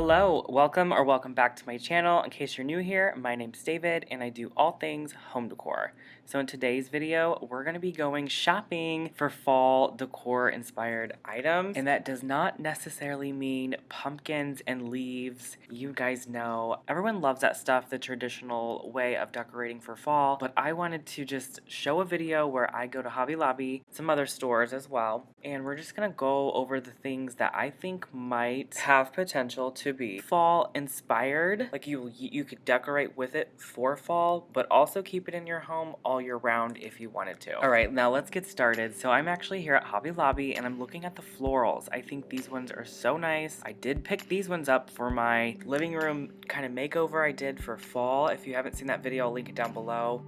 Hello, welcome back to my channel. In case you're new here, my name's David and I do all things home decor. So in today's video, we're going to be going shopping for fall decor inspired items. And that does not necessarily mean pumpkins and leaves. You guys know, everyone loves that stuff, the traditional way of decorating for fall. But I wanted to just show a video where I go to Hobby Lobby, some other stores as well. And we're just going to go over the things that I think might have potential to be fall inspired. Like you could decorate with it for fall, but also keep it in your home all year round if you wanted to. All right, now let's get started. So I'm actually here at Hobby Lobby and I'm looking at the florals. I think these ones are so nice. I did pick these ones up for my living room kind of makeover I did for fall. If you haven't seen that video, I'll link it down below.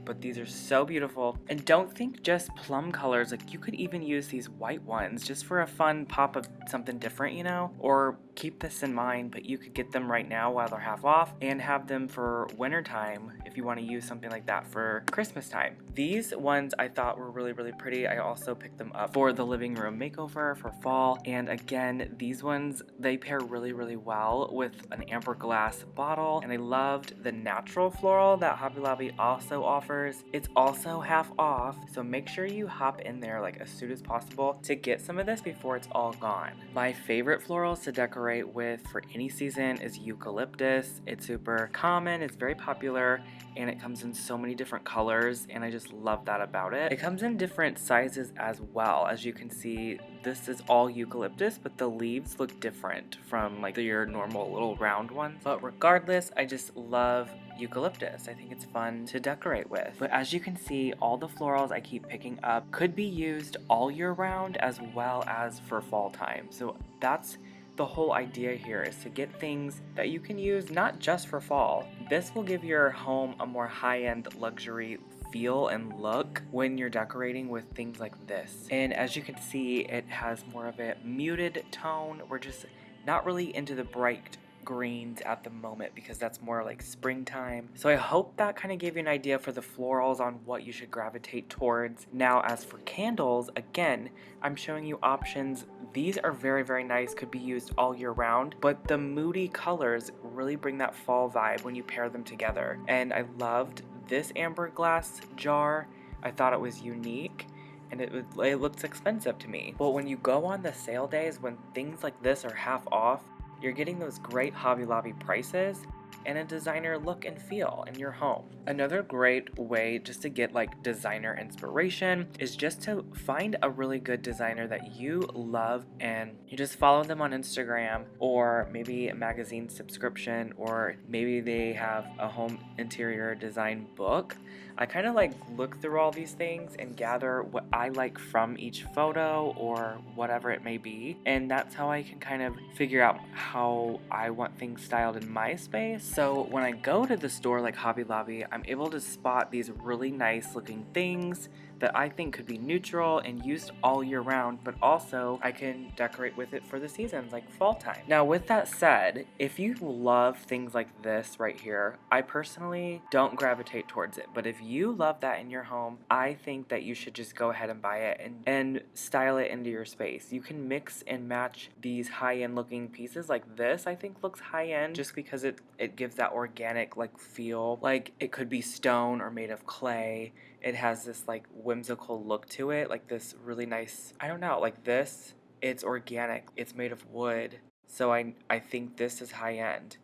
But these are so beautiful. And don't think just plum colors, like you could even use these white ones just for a fun pop of something different, you know? Or keep this in mind, but you could get them right now while they're half off and have them for winter time if you want to use something like that for Christmas time. These ones I thought were really, really pretty. I also picked them up for the living room makeover for fall. And again, these ones, they pair really, really well with an amber glass bottle. And I loved the natural floral that Hobby Lobby also offers. It's also half off, so make sure you hop in there like as soon as possible to get some of this before it's all gone. My favorite florals to decorate with for any season is eucalyptus. It's super common, it's very popular, and it comes in so many different colors, and I just love that about it. It comes in different sizes as well. As you can see, this is all eucalyptus, but the leaves look different from like your normal little round ones. But regardless, I just love eucalyptus. I think it's fun to decorate with. But as you can see, all the florals I keep picking up could be used all year round as well as for fall time. So that's the whole idea here, is to get things that you can use not just for fall. This will give your home a more high-end luxury feel and look when you're decorating with things like this. And as you can see, it has more of a muted tone. We're just not really into the bright greens at the moment because that's more like springtime. So I hope that kind of gave you an idea for the florals on what you should gravitate towards. Now as for candles, again, I'm showing you options. These are very, very nice, could be used all year round, but the moody colors really bring that fall vibe when you pair them together. And I loved this amber glass jar. I thought it was unique. And it looks expensive to me. But when you go on the sale days, when things like this are half off, you're getting those great Hobby Lobby prices and a designer look and feel in your home. Another great way just to get like designer inspiration is just to find a really good designer that you love and you just follow them on Instagram, or maybe a magazine subscription, or maybe they have a home interior design book. I kind of like look through all these things and gather what I like from each photo or whatever it may be, and that's how I can kind of figure out how I want things styled in my space. So when I go to the store like Hobby Lobby, I'm able to spot these really nice looking things that I think could be neutral and used all year round, but also I can decorate with it for the seasons like fall time. Now with that said, if you love things like this right here, I personally don't gravitate towards it, but if you love that in your home, I think that you should just go ahead and buy it and style it into your space. You can mix and match these high-end looking pieces like this. I think looks high-end just because it gives that organic like feel. Like it could be stone or made of clay. It has this like whimsical look to it, like this really nice, I don't know, like this, it's organic, it's made of wood. So I think this is high-end.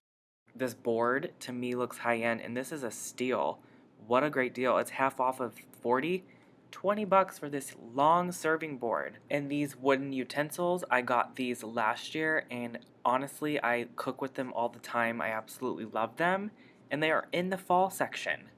This board to me looks high-end, and this is a steal. What a great deal. It's half off of 40, 20 bucks for this long serving board. And these wooden utensils, I got these last year, and honestly, I cook with them all the time. I absolutely love them, and they are in the fall section.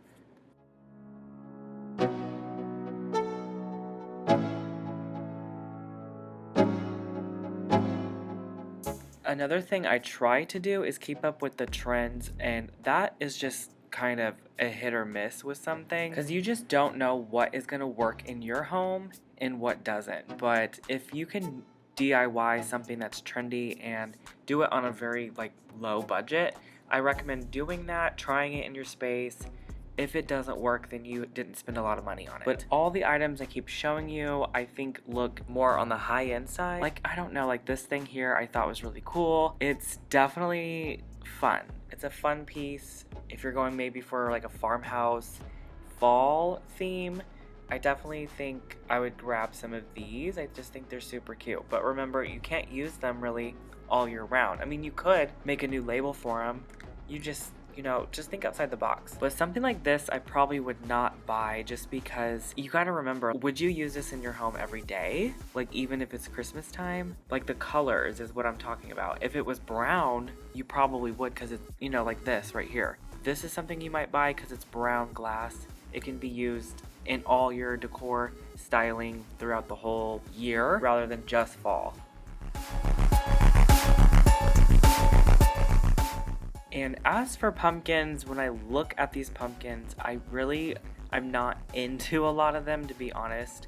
Another thing I try to do is keep up with the trends, and that is just kind of a hit or miss with some things, because you just don't know what is going to work in your home and what doesn't. But if you can DIY something that's trendy and do it on a very like low budget, I recommend doing that, trying it in your space, If it doesn't work, then you didn't spend a lot of money on it. But all the items I keep showing you, I think look more on the high end side. Like, I don't know, like this thing here I thought was really cool. It's definitely fun. It's a fun piece. If you're going maybe for like a farmhouse fall theme, I definitely think I would grab some of these. I just think they're super cute. But remember, you can't use them really all year round. I mean, you could make a new label for them. You just, you know, just think outside the box. But something like this, I probably would not buy just because you gotta remember, would you use this in your home every day? Like, even if it's Christmas time? Like, the colors is what I'm talking about. If it was brown, you probably would, because it's, you know, like this right here. This is something you might buy because it's brown glass. It can be used in all your decor styling throughout the whole year rather than just fall. And as for pumpkins, when I look at these pumpkins, I'm not into a lot of them, to be honest.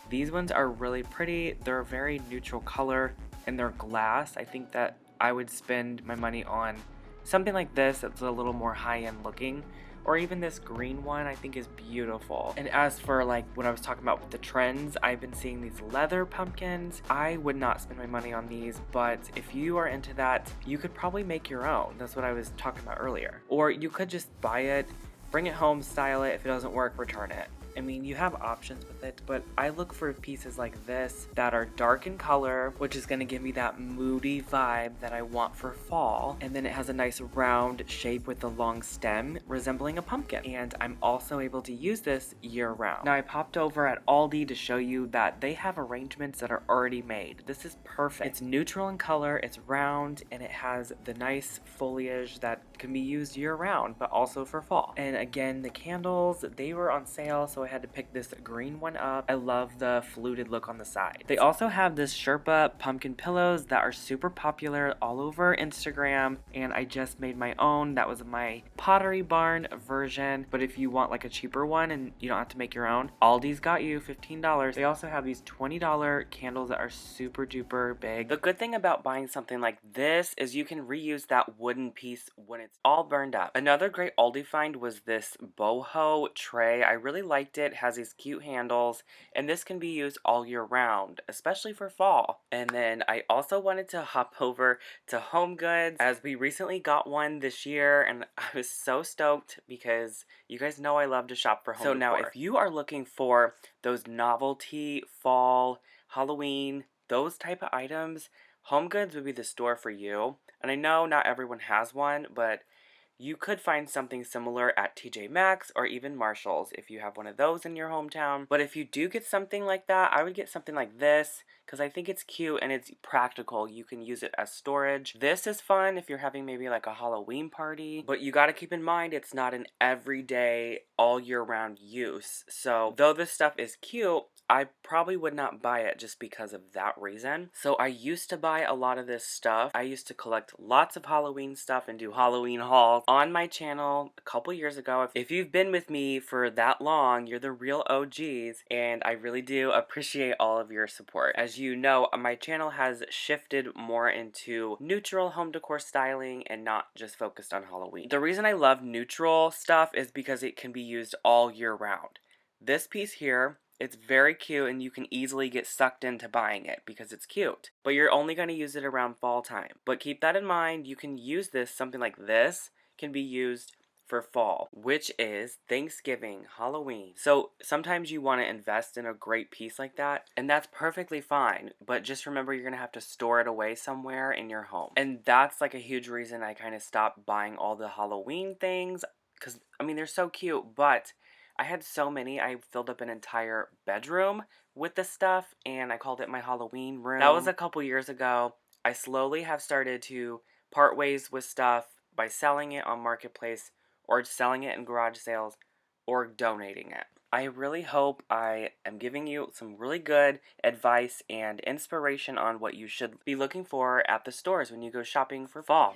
These ones are really pretty. They're a very neutral color and they're glass. I think that I would spend my money on something like this that's a little more high-end looking. Or even this green one I think is beautiful. And as for like what I was talking about with the trends, I've been seeing these leather pumpkins. I would not spend my money on these, but if you are into that, you could probably make your own. That's what I was talking about earlier. Or you could just buy it, bring it home, style it. If it doesn't work, return it. I mean, you have options with it, but I look for pieces like this that are dark in color, which is going to give me that moody vibe that I want for fall. And then it has a nice round shape with a long stem resembling a pumpkin. And I'm also able to use this year round. Now I popped over at Aldi to show you that they have arrangements that are already made. This is perfect. It's neutral in color, it's round, and it has the nice foliage that can be used year round, but also for fall. And again, the candles, they were on sale, so I had to pick this green one up. I love the fluted look on the side. They also have this Sherpa pumpkin pillows that are super popular all over Instagram, and I just made my own. That was my Pottery Barn version, but if you want like a cheaper one and you don't have to make your own, Aldi's got you $15. They also have these $20 candles that are super duper big. The good thing about buying something like this is you can reuse that wooden piece when it's all burned up. Another great Aldi find was this boho tray. I really liked it. It has these cute handles, and this can be used all year round, especially for fall. And then I also wanted to hop over to Home Goods, as we recently got one this year, and I was so stoked because you guys know I love to shop for home decor. So now if you are looking for those novelty fall, Halloween, those type of items, Home Goods would be the store for you. And I know not everyone has one, but you could find something similar at TJ Maxx or even Marshall's if you have one of those in your hometown. But if you do get something like that, I would get something like this because I think it's cute and it's practical. You can use it as storage. This is fun if you're having maybe like a Halloween party, but you got to keep in mind it's not an everyday, all year round use. So though this stuff is cute, I probably would not buy it just because of that reason. So I used to buy a lot of this stuff. I used to collect lots of Halloween stuff and do Halloween hauls on my channel a couple years ago. If you've been with me for that long, you're the real OGs, and I really do appreciate all of your support. As you know, my channel has shifted more into neutral home decor styling and not just focused on Halloween. The reason I love neutral stuff is because it can be used all year round. This piece here, it's very cute and you can easily get sucked into buying it because it's cute. But you're only going to use it around fall time. But keep that in mind, you can use this, something like this can be used for fall, which is Thanksgiving, Halloween. So sometimes you want to invest in a great piece like that, and that's perfectly fine. But just remember, you're going to have to store it away somewhere in your home. And that's like a huge reason I kind of stopped buying all the Halloween things, because I mean, they're so cute, but I had so many, I filled up an entire bedroom with the stuff, and I called it my Halloween room. That was a couple years ago. I slowly have started to part ways with stuff by selling it on Marketplace, or selling it in garage sales, or donating it. I really hope I am giving you some really good advice and inspiration on what you should be looking for at the stores when you go shopping for fall.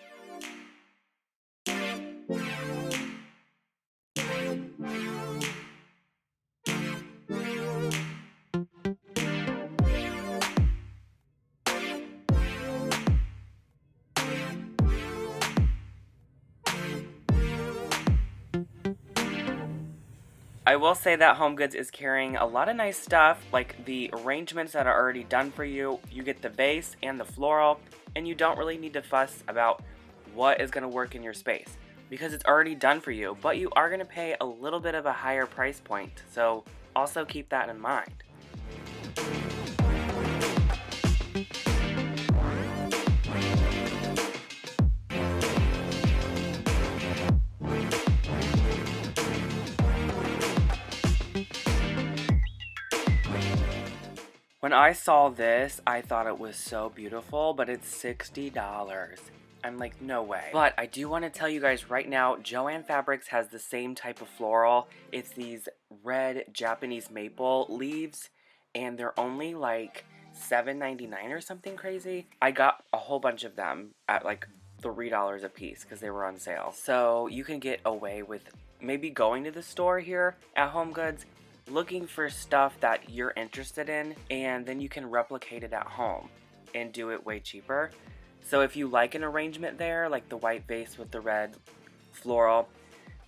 I will say that HomeGoods is carrying a lot of nice stuff, like the arrangements that are already done for you. You get the base and the floral, and you don't really need to fuss about what is going to work in your space because it's already done for you, but you are going to pay a little bit of a higher price point, so also keep that in mind. When I saw this, I thought it was so beautiful, but it's $60. I'm like, no way. But I do want to tell you guys right now, Joann Fabrics has the same type of floral. It's these red Japanese maple leaves, and they're only like $7.99 or something crazy. I got a whole bunch of them at like $3 a piece because they were on sale. So you can get away with maybe going to the store here at HomeGoods, looking for stuff that you're interested in, and then you can replicate it at home and do it way cheaper. So if you like an arrangement there, like the white vase with the red floral,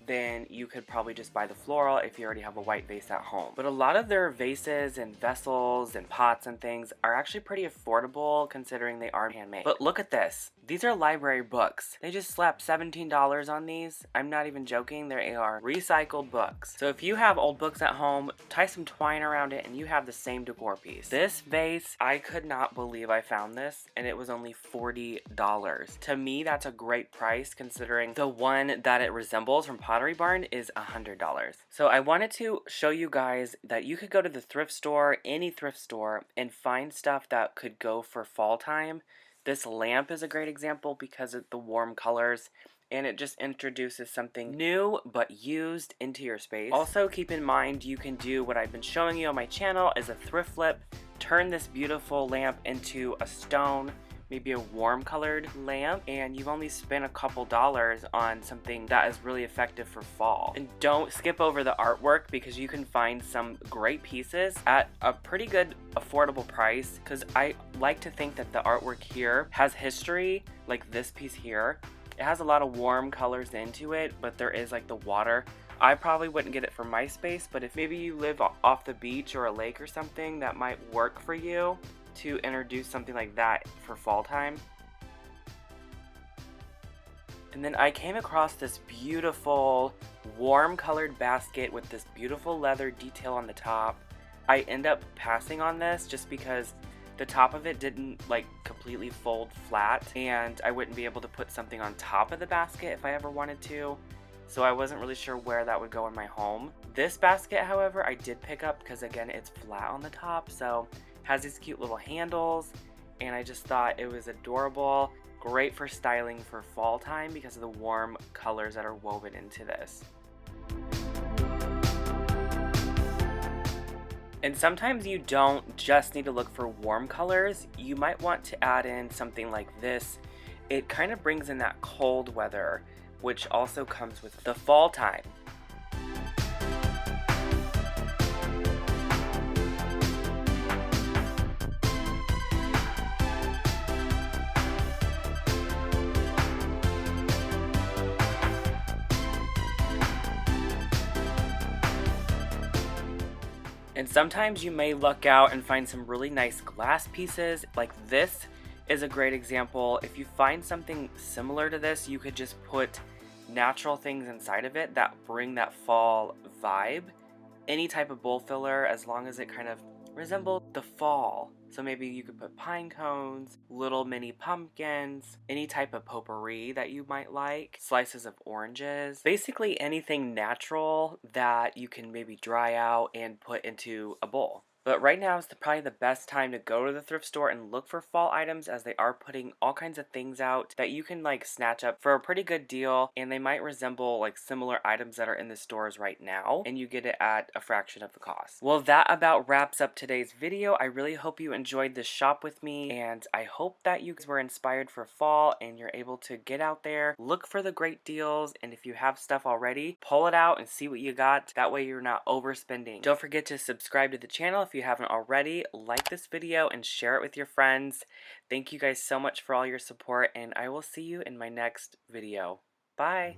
then you could probably just buy the floral if you already have a white vase at home. But a lot of their vases and vessels and pots and things are actually pretty affordable considering they are handmade. But look at this. These are library books. They just slapped $17 on these. I'm not even joking. They are recycled books. So if you have old books at home, tie some twine around it and you have the same decor piece. This vase, I could not believe I found this, and it was only $40. To me, that's a great price considering the one that it resembles from Pottery Barn is $100. So I wanted to show you guys that you could go to the thrift store, any thrift store, and find stuff that could go for fall time. This lamp is a great example because of the warm colors, and it just introduces something new but used into your space. Also, keep in mind you can do what I've been showing you on my channel is a thrift flip. Turn this beautiful lamp into a stone, maybe a warm colored lamp, and you've only spent a couple dollars on something that is really effective for fall. And don't skip over the artwork because you can find some great pieces at a pretty good affordable price, because I like to think that the artwork here has history, like this piece here. It has a lot of warm colors into it, but there is like the water. I probably wouldn't get it for my space, but if maybe you live off the beach or a lake or something, that might work for you to introduce something like that for fall time. And then I came across this beautiful warm colored basket with this beautiful leather detail on the top. I end up passing on this just because the top of it didn't like completely fold flat, and I wouldn't be able to put something on top of the basket if I ever wanted to. So I wasn't really sure where that would go in my home. This basket, however, I did pick up because again, it's flat on the top, so has these cute little handles, and I just thought it was adorable. Great for styling for fall time because of the warm colors that are woven into this. And sometimes you don't just need to look for warm colors. You might want to add in something like this. It kind of brings in that cold weather, which also comes with the fall time. And sometimes you may luck out and find some really nice glass pieces. Like this is a great example. If you find something similar to this, you could just put natural things inside of it that bring that fall vibe. Any type of bowl filler, as long as it kind of resembles the fall. So maybe you could put pine cones, little mini pumpkins, any type of potpourri that you might like, slices of oranges, basically anything natural that you can maybe dry out and put into a bowl. But right now is probably the best time to go to the thrift store and look for fall items, as they are putting all kinds of things out that you can like snatch up for a pretty good deal, and they might resemble like similar items that are in the stores right now, and you get it at a fraction of the cost. Well, that about wraps up today's video. I really hope you enjoyed this shop with me, and I hope that you guys were inspired for fall and you're able to get out there, look for the great deals, and if you have stuff already, pull it out and see what you got. That way you're not overspending. Don't forget to subscribe to the channel if you haven't already. Like this video and share it with your friends. Thank you guys so much for all your support, and I will see you in my next video. Bye!